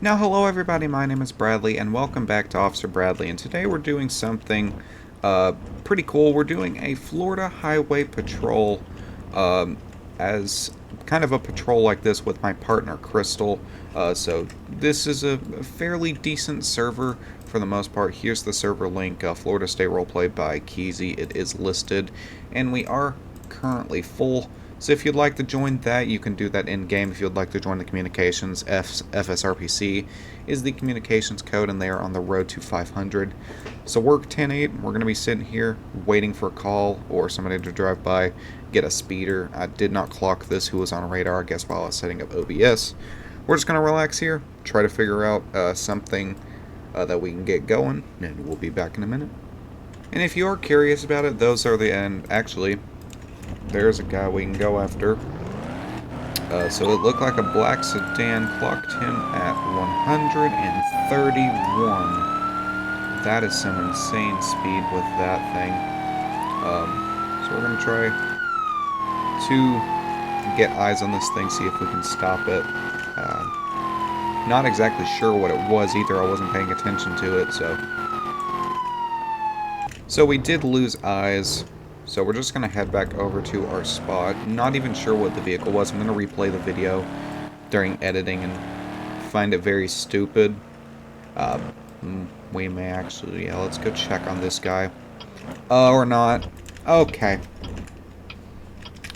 Now, hello everybody, my name is Bradley, and welcome back to Officer Bradley, and today we're doing something pretty cool. We're doing a Florida Highway Patrol as kind of a patrol like this with my partner, Crystal. So this is a fairly decent server for the most part. Here's the server link, Florida State Roleplay by Keezy. It is listed, and we are currently full. So if you'd like to join that, you can do that in-game. If you'd like to join the communications, FSRPC is the communications code, and they are on the road to 500. So work 10-8, we're going to be sitting here waiting for a call or somebody to drive by, get a speeder. I did not clock this who was on radar, I guess, while I was setting up OBS. We're just going to relax here, try to figure out something that we can get going, and we'll be back in a minute. And if you are curious about it, those are the end. Actually, there's a guy we can go after. So it looked like a black sedan, clocked him at 131. That is some insane speed with that thing. So we're going to try to get eyes on this thing, see if we can stop it. Not exactly sure what it was either, I wasn't paying attention to it, so we did lose eyes. So we're just going to head back over to our spot. Not even sure what the vehicle was. I'm going to replay the video during editing and find it very stupid. We may actually... Yeah, let's go check on this guy. Or not. Okay.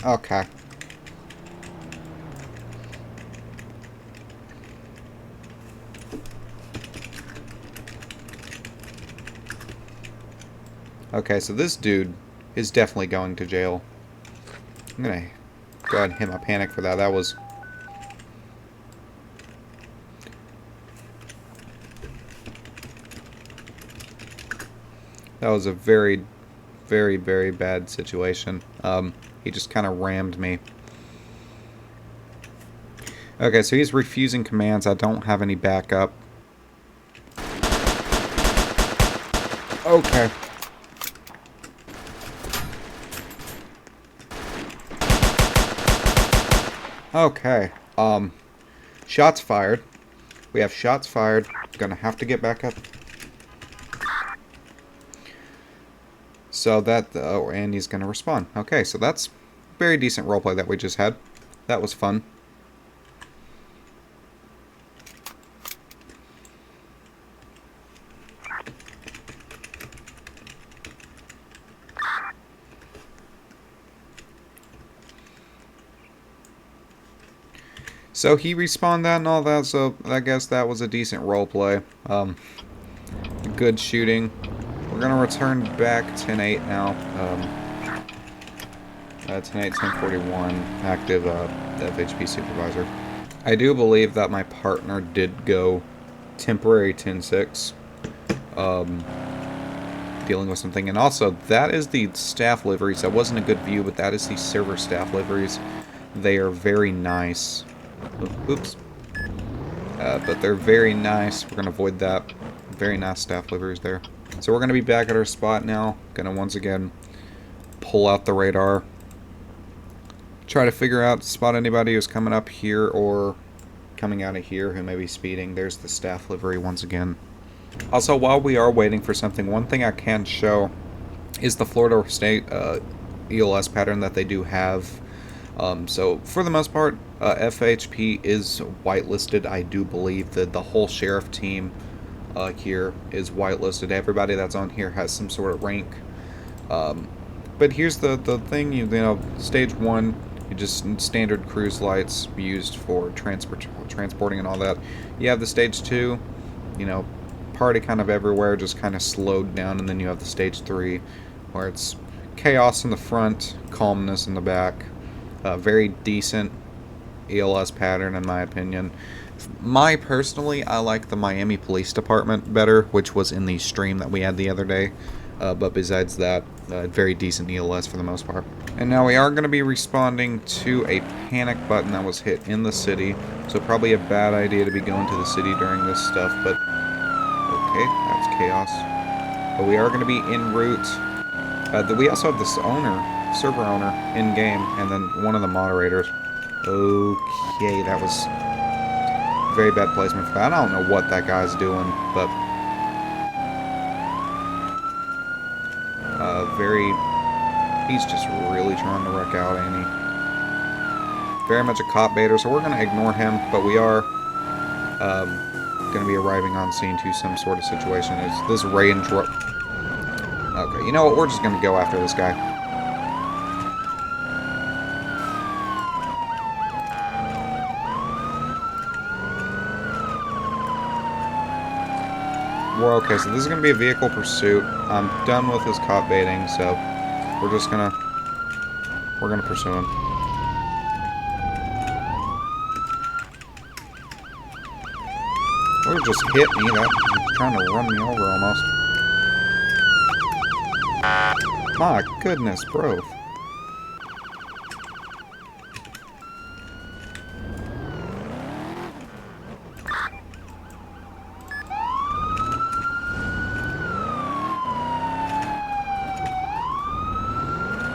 Okay. Okay, so this dude is definitely going to jail. I'm gonna go ahead and hit my panic for that. That was... a very, very, very bad situation. He just kind of rammed me. Okay, so he's refusing commands. I don't have any backup. Okay. Okay, shots fired. We have shots fired. Gonna have to get back up. So that, oh, and he's gonna respond. Okay, so that's very decent roleplay that we just had. That was fun. So he respawned that and all that, so I guess that was a decent roleplay. Good shooting. We're going to return back 10-8 now. 10-8, 1041, active FHP supervisor. I do believe that my partner did go temporary 10-6, dealing with something. And also, that is the staff liveries. That wasn't a good view, but that is the server staff liveries. They are very nice. Oops. But they're very nice. We're going to avoid that. Very nice staff liveries there. So we're going to be back at our spot now. Going to once again pull out the radar. Try to figure out, spot anybody who's coming up here or coming out of here who may be speeding. There's the staff livery once again. Also, while we are waiting for something, one thing I can show is the Florida State ELS pattern that they do have. So for the most part, FHP is whitelisted. I do believe that the whole sheriff team here is whitelisted. Everybody that's on here has some sort of rank. But here's the thing, you know, stage 1, you just standard cruise lights used for transporting and all that. You have the stage 2, you know, party kind of everywhere, just kind of slowed down, and then you have the stage 3, where it's chaos in the front, calmness in the back. Very decent ELS pattern in my opinion. Personally, I like the Miami Police Department better, which was in the stream that we had the other day. But besides that, very decent ELS for the most part. And now we are going to be responding to a panic button that was hit in the city. So probably a bad idea to be going to the city during this stuff, but okay, that's chaos. But we are going to be en route. We also have this server owner in game, and then one of the moderators. Okay, that was Very bad placement for that. I don't know what that guy's doing, but he's just really trying to wreck out, ain't he? Very much a cop baiter, so we're going to ignore him, but we are going to be arriving on scene to some sort of situation. Is this range? Okay, you know what? We're just going to go after this guy. We're okay, so this is going to be a vehicle pursuit. I'm done with his cop baiting, so we're gonna pursue him. Or just hit me. That's trying to run me over almost. My goodness, bro.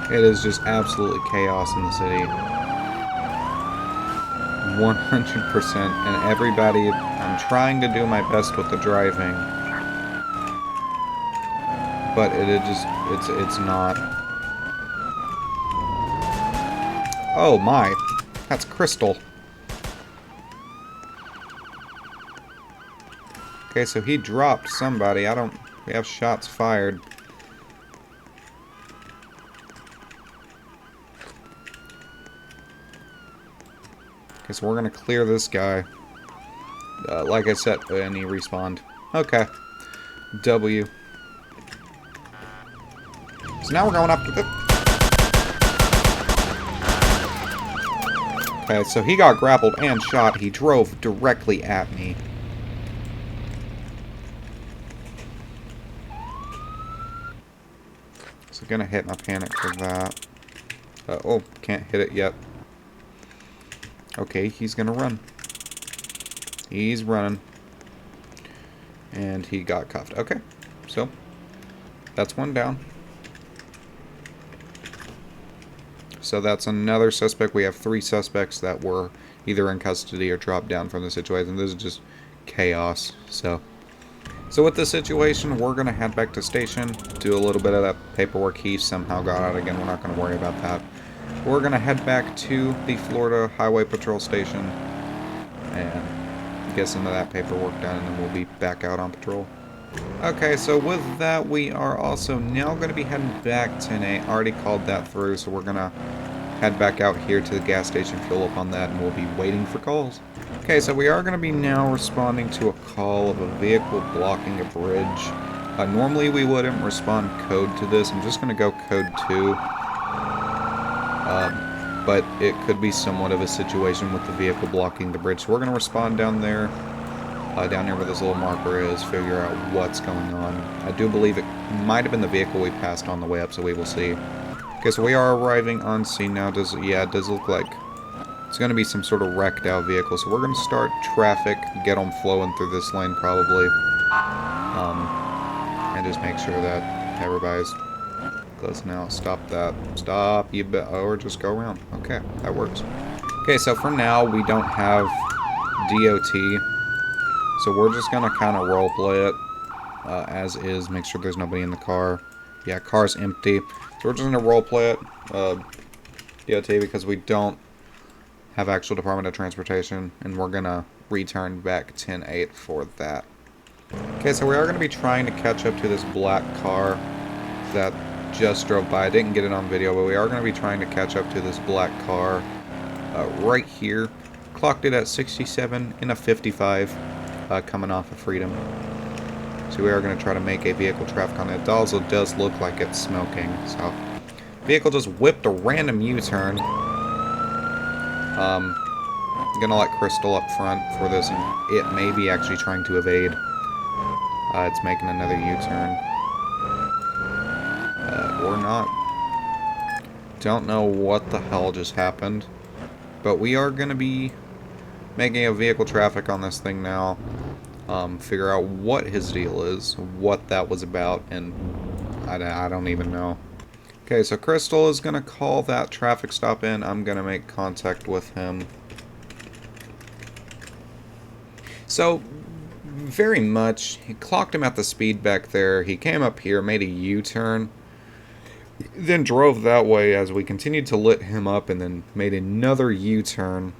It is just absolutely chaos in the city. 100%. And everybody, I'm trying to do my best with the driving. But it's not. Oh my. That's Crystal. Okay, so he dropped somebody. We have shots fired. Okay, so we're gonna clear this guy. Like I said, and he respawned. Okay. W. So now we're going up to the... Okay, so he got grappled and shot. He drove directly at me. So gonna hit my panic for that. Oh, can't hit it yet. Okay, he's gonna run. He's running. And he got cuffed. Okay, so that's one down. So that's another suspect. We have 3 suspects that were either in custody or dropped down from the situation. This is just chaos. So with this situation, we're going to head back to station, do a little bit of that paperwork. He somehow got out again. We're not going to worry about that. We're going to head back to the Florida Highway Patrol Station and get some of that paperwork done, and then we'll be back out on patrol. Okay, so with that, we are also now going to be heading back to I already called that through, so we're going to head back out here to the gas station, fuel up on that, and we'll be waiting for calls. Okay, so we are going to be now responding to a call of a vehicle blocking a bridge. Normally we wouldn't respond code to this. I'm just going to go code 2. But it could be somewhat of a situation with the vehicle blocking the bridge. So we're going to respond down there. Down here where this little marker is, figure out what's going on. I do believe it might have been the vehicle we passed on the way up, so we will see. Okay, so we are arriving on scene now. Yeah, it does look like it's going to be some sort of wrecked out vehicle. So we're going to start traffic, get them flowing through this lane probably. And just make sure that everybody's close now. Stop that. Stop. Or just go around. Okay, that works. Okay, so for now, we don't have DOT. So we're just going to kind of roleplay it as is. Make sure there's nobody in the car. Yeah, car's empty. So we're just going to roleplay it. DOT because we don't have actual Department of Transportation. And we're going to return back 10-8 for that. Okay, so we are going to be trying to catch up to this black car that just drove by. I didn't get it on video, but we are going to be trying to catch up to this black car right here. Clocked it at 67 in a 55. Coming off of Freedom. So we are going to try to make a vehicle traffic on it. It also does look like it's smoking. So vehicle just whipped a random U-turn. I'm going to let Crystal up front for this, and it may be actually trying to evade. It's making another U-turn. Or not. Don't know what the hell just happened. But we are going to be making a vehicle traffic on this thing now. Figure out what his deal is, what that was about, and I don't even know. Okay, so Crystal is going to call that traffic stop in. I'm going to make contact with him. So, very much, he clocked him at the speed back there. He came up here, made a U-turn, then drove that way as we continued to lit him up, and then made another U-turn.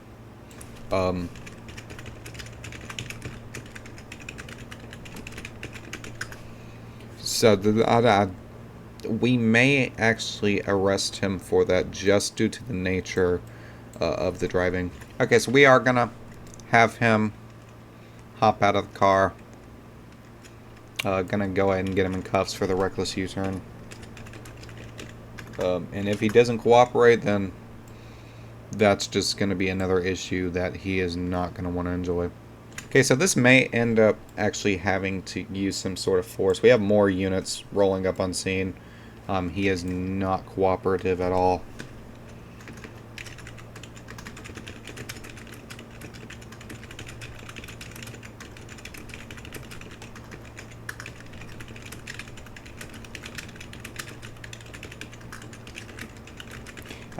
So we may actually arrest him for that just due to the nature of the driving. Okay, so we are gonna have him hop out of the car. Gonna go ahead and get him in cuffs for the reckless U-turn. And if he doesn't cooperate, then that's just gonna be another issue that he is not gonna want to enjoy. Okay, so this may end up actually having to use some sort of force. We have more units rolling up on scene. He is not cooperative at all.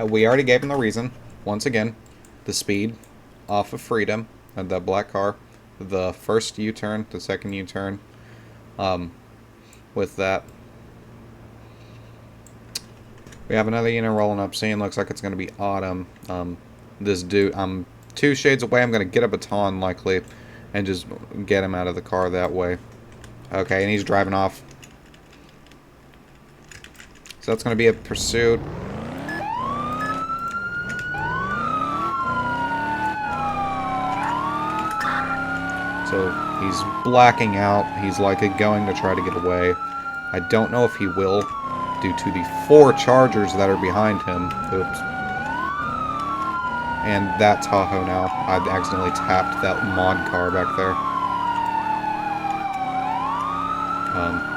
We already gave him the reason. Once again, the speed off of Freedom, the black car, the first U-turn, the second U-turn. With that, we have another unit rolling up. Scene looks like it's going to be Autumn. This dude, I'm 2 shades away. I'm going to get a baton likely and just get him out of the car that way. Okay, and he's driving off. So that's going to be a pursuit. So he's blacking out. He's likely going to try to get away. I don't know if he will, due to the 4 Chargers that are behind him. Oops. And that Tahoe now. I accidentally tapped that mod car back there.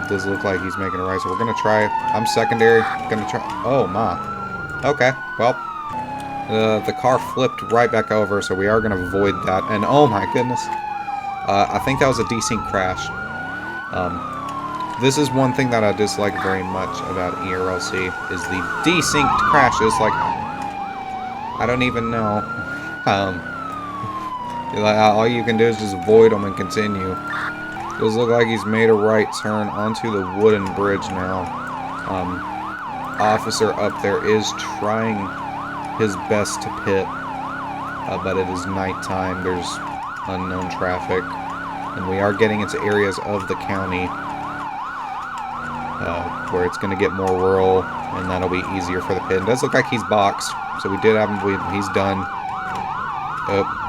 Does look like he's making a right, so we're going to try. I'm secondary. Going to try. Oh, my. Okay, well. The car flipped right back over, so we are going to avoid that. And oh my goodness. I think that was a desync crash. This is one thing that I dislike very much about ERLC, is the desynced crashes. Like, I don't even know. All you can do is just avoid them and continue. Does look like he's made a right turn onto the wooden bridge now. Officer up there is trying his best to pit, but it is nighttime. There's unknown traffic, and we are getting into areas of the county where it's going to get more rural, and that'll be easier for the pit. It does look like he's boxed, so we did have him. He's done.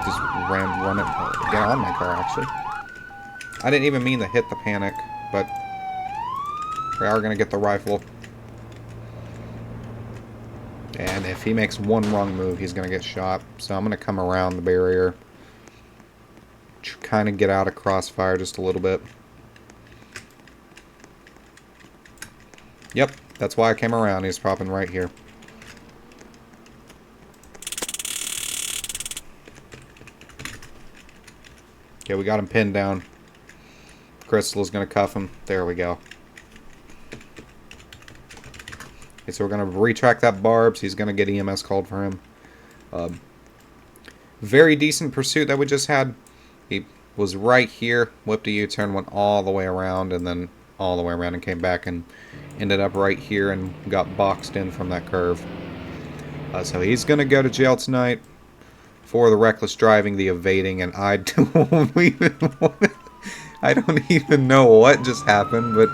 Just run it. Get on my car, actually. I didn't even mean to hit the panic, but we are going to get the rifle. And if he makes one wrong move, he's going to get shot. So I'm going to come around the barrier. Kind of get out of crossfire just a little bit. Yep, that's why I came around. He's popping right here. Okay, we got him pinned down. Crystal's going to cuff him. There we go. Okay, so we're going to retract that barbs. He's going to get EMS called for him. Very decent pursuit that we just had. He was right here, whipped a U-turn, went all the way around, and then all the way around and came back and ended up right here and got boxed in from that curve. So he's going to go to jail tonight for the reckless driving, the evading, and I don't even know what just happened, but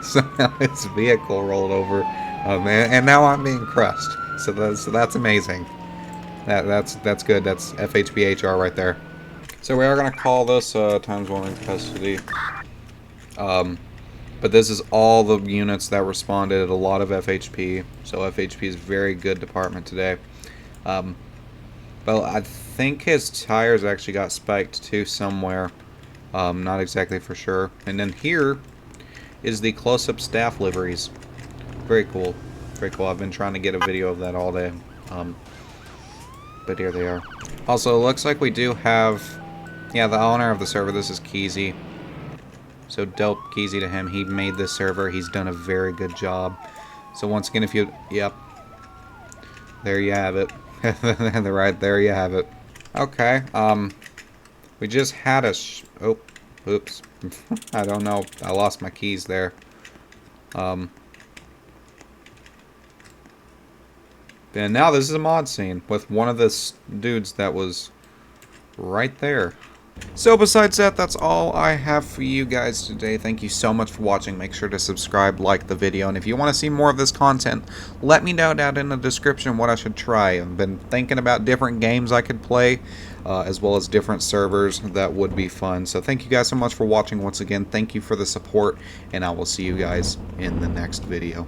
somehow his vehicle rolled over, and now I'm being crushed. So that's amazing. That's good. That's FHBHR right there. So we are going to call this times 1 in custody. But this is all the units that responded, a lot of FHP. So FHP is a very good department today. Well, I think his tires actually got spiked too somewhere. Not exactly for sure. And then here is the close-up staff liveries. Very cool. Very cool. I've been trying to get a video of that all day. But here they are. Also, it looks like we do have... Yeah, the owner of the server. This is Keezy. So dope, Keezy to him. He made this server. He's done a very good job. So once again, if you... Yep. There you have it. Right there you have it. Okay. We just had a oh, oops. I don't know. I lost my keys there. And now this is a mod scene with one of the dudes that was right there. So besides that, that's all I have for you guys today. Thank you so much for watching. Make sure to subscribe, like the video, and if you want to see more of this content, let me know down in the description what I should try. I've been thinking about different games I could play, as well as different servers that would be fun. So thank you guys so much for watching once again. Thank you for the support, and I will see you guys in the next video.